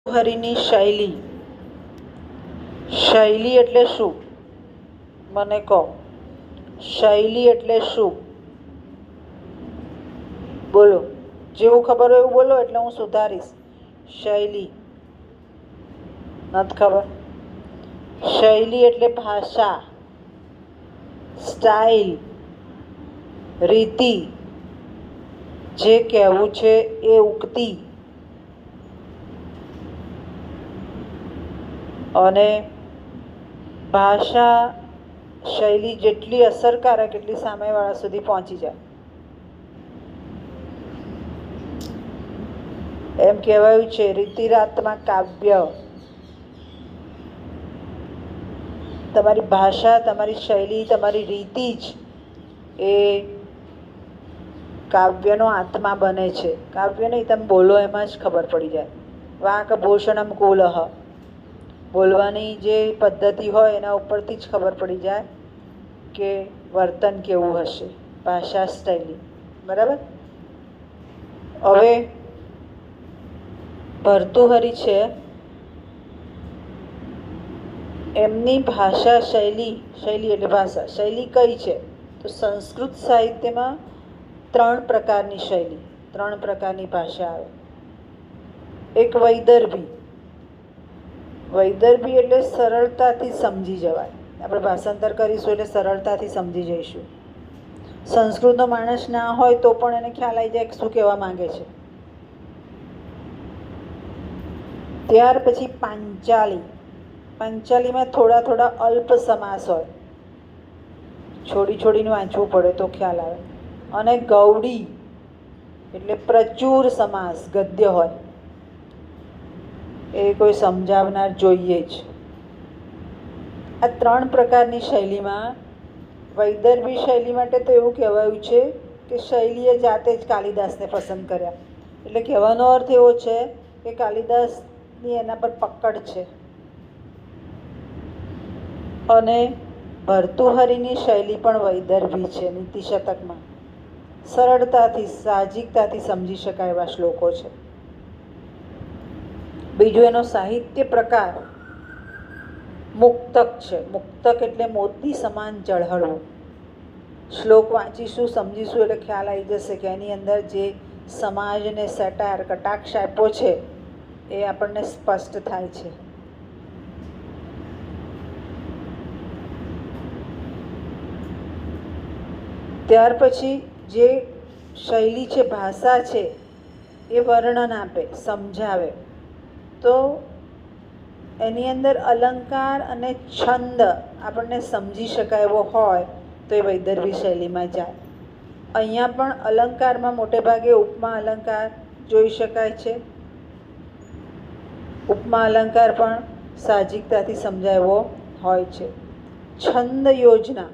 હરિની શૈલી. શૈલી એટલે શું? મને કહો. શૈલી એટલે શું? બોલો. જેવું ખબર હોય એવું બોલો, એટલે હું સુધારીશ. શૈલી નથી ખબર? શૈલી એટલે ભાષા, સ્ટાઇલ, રીતિ, જે કહેવું છે એ ઉક્તિ. અને ભાષા શૈલી જેટલી અસરકારક એટલી સામેવાળા સુધી પહોંચી જાય. એમ કહેવાયું છે રીતિરાતમાં કાવ્ય. તમારી ભાષા, તમારી શૈલી, તમારી રીતિ જ એ કાવ્યનો આત્મા બને છે. કાવ્ય નહીં, તમે બોલો એમાં જ ખબર પડી જાય. વાકભૂષણમ કુલઃ, બોલવાની જે પદ્ધતિ હોય એના ઉપરથી જ ખબર પડી જાય કે વર્તન કેવું હશે. ભાષા સ્ટાઇલી. બરાબર? હવે ભર્તુહરિ છે, એમની ભાષા શૈલી, શૈલી એટલે ભાષા, શૈલી કઈ છે? તો સંસ્કૃત સાહિત્યમાં 3 પ્રકારની શૈલી, 3 પ્રકારની ભાષા આવે. એક વૈદર્ભી. વૈદર્ભી એટલે સરળતાથી સમજી જવાય. આપણે ભાષાંતર કરીશું એટલે સરળતાથી સમજી જઈશું. સંસ્કૃતનો માણસ ના હોય તો પણ એને ખ્યાલ આવી જાય કે શું કહેવા માંગે છે. ત્યાર પછી પાંચાલી. પાંચાલીમાં થોડા થોડા અલ્પ સમાસ હોય, છોડીને વાંચવું પડે તો ખ્યાલ આવે. અને ગૌડી એટલે પ્રચુર સમાસ, ગદ્ય હોય, એ કોઈ સમજાવનાર જોઈએ જ. આ 3 પ્રકારની શૈલીમાં વૈદર્ભી શૈલી માટે તો એવું કહેવાયું છે કે શૈલીએ જાતે જ કાલિદાસને પસંદ કર્યા. એટલે કહેવાનો અર્થ એવો છે કે કાલિદાસની એના પર પકડ છે. અને ભર્તુહરિની શૈલી પણ વૈદર્ભી છે. નીતિ શતકમાં સરળતાથી, સાહજિકતાથી સમજી શકાય એવા શ્લોકો છે. બીજું એનો સાહિત્ય પ્રકાર મુક્તક છે. મુક્તક એટલે મોતી સમાન ઝળહળવું. શ્લોક વાંચીશું, સમજીશું એટલે ખ્યાલ આવી જશે કે એની અંદર જે સમાજને સેટાયર, કટાક્ષ આપ્યો છે એ આપણને સ્પષ્ટ થાય છે. ત્યાર પછી જે શૈલી છે, ભાષા છે, એ વર્ણન આપે, સમજાવે. તો એની અંદર અલંકાર અને છંદ આપણને સમજી શકાય એવો હોય તો એ વૈદર્ભી શૈલીમાં જાય. અહીંયા પણ અલંકારમાં મોટે ભાગે ઉપમા અલંકાર જોઈ શકાય છે. ઉપમા અલંકાર પણ સાહજિકતાથી સમજાય એવો હોય છે. છંદ યોજના.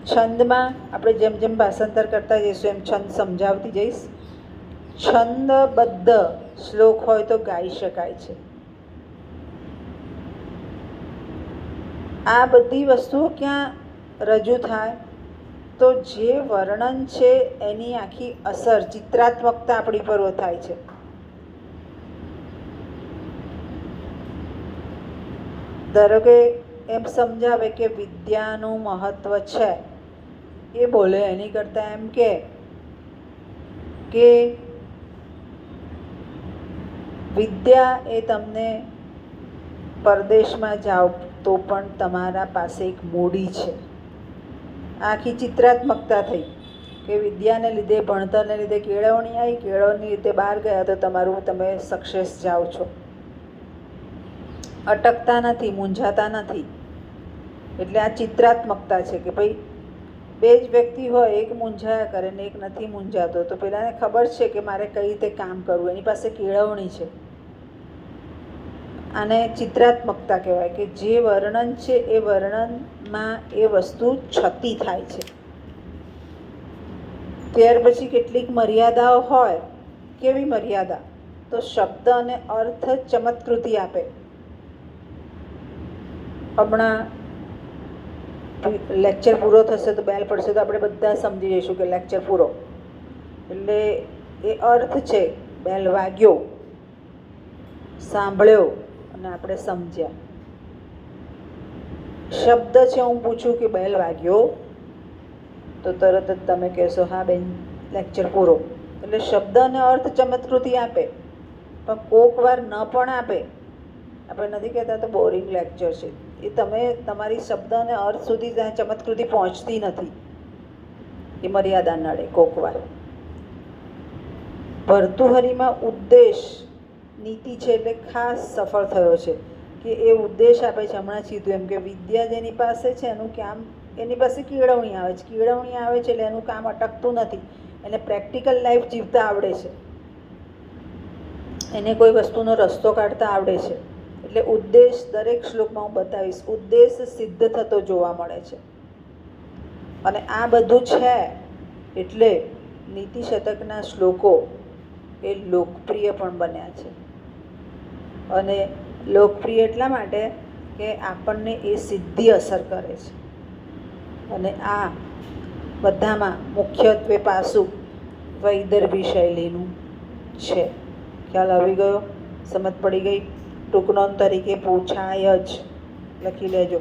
છંદમાં આપણે જેમ જેમ ભાષાંતર કરતા જઈશું એમ છંદ સમજાવતી જઈશ. છંદબદ્ધ શ્લોક હોય તો ગાઈ શકાય છે. આ બધી વસ્તુઓ ક્યાં રજૂ થાય? તો જે વર્ણન છે એની આખી અસર, ચિત્રાત્મકતા આપણી પર થાય છે. ધારો કે એમ સમજાવે કે વિદ્યાનું મહત્વ છે, એ બોલે એની કરતાં એમ કે વિદ્યા એ તમને પરદેશમાં જાઓ તો પણ તમારા પાસે એક મૂડી છે. આખી ચિત્રાત્મકતા થઈ કે વિદ્યાને લીધે, ભણતરને લીધે કેળવણી આવી, કેળવણી લીધે બહાર ગયા તો તમે સક્સેસ જાઓ છો. અટકતા નથી, મૂંઝાતા નથી. એટલે આ ચિત્રાત્મકતા છે કે ભાઈ 2 જ વ્યક્તિ હોય, એક મૂંઝાયા કરે ને એક નથી મૂંઝાતો, તો પેલાને ખબર છે કે મારે કઈ રીતે કામ કરવું, એની પાસે કેળવણી છે. આને ચિત્રાત્મકતા કહેવાય કે જે વર્ણન છે એ વર્ણનમાં એ વસ્તુ છતી થાય છે. ત્યાર પછી કેટલીક મર્યાદાઓ હોય. કેવી મર્યાદા? તો શબ્દ અને અર્થ ચમત્કૃતિ આપે. હમણાં લેક્ચર પૂરો થશે તો બેલ પડશે તો આપણે બધા સમજી જઈશું કે લેક્ચર પૂરો. એટલે એ અર્થ છે, બેલ વાગ્યો સાંભળ્યો અને આપણે સમજ્યા. શબ્દ છે, હું પૂછું કે બેલ વાગ્યો તો તરત જ તમે કહેશો હા બેન, લેક્ચર પૂરો. એટલે શબ્દ અને અર્થ ચમત્કૃતિ આપે, પણ કોક વાર ન પણ આપે. આપણે નથી કહેતા તો બોરિંગ લેક્ચર છે, એ તમે તમારી શબ્દ અને અર્થ સુધી ત્યાં ચમત્કૃતિ પહોંચતી નથી, એ મર્યાદા નડે કોક વાર. ભર્તુહરીમાં ઉદ્દેશ નીતિ છે એટલે ખાસ સફળ થયો છે કે એ ઉદ્દેશ આપે છે. હમણાં કીધું એમ કે વિદ્યા જેની પાસે છે એનું કામ, એની પાસે કેળવણી આવે છે. કેળવણી આવે છે એટલે એનું કામ અટકતું નથી, એને પ્રેક્ટિકલ લાઈફ જીવતા આવડે છે, એને કોઈ વસ્તુનો રસ્તો કાઢતા આવડે છે. એટલે ઉદ્દેશ દરેક શ્લોકમાં હું બતાવીશ, ઉદ્દેશ સિદ્ધ થતો જોવા મળે છે. અને આ બધું છે એટલે નીતિ શતકના શ્લોકો એ લોકપ્રિય પણ બન્યા છે. અને લોકપ્રિય એટલા માટે કે આપણને એ સિદ્ધિ અસર કરે છે. અને આ બધામાં મુખ્યત્વે પાસું વૈદર્ભી શૈલીનું છે. ખ્યાલ આવી ગયો? સમજ પડી ગઈ? ટૂંક નોંધ તરીકે પૂછાય જ લખી લેજો.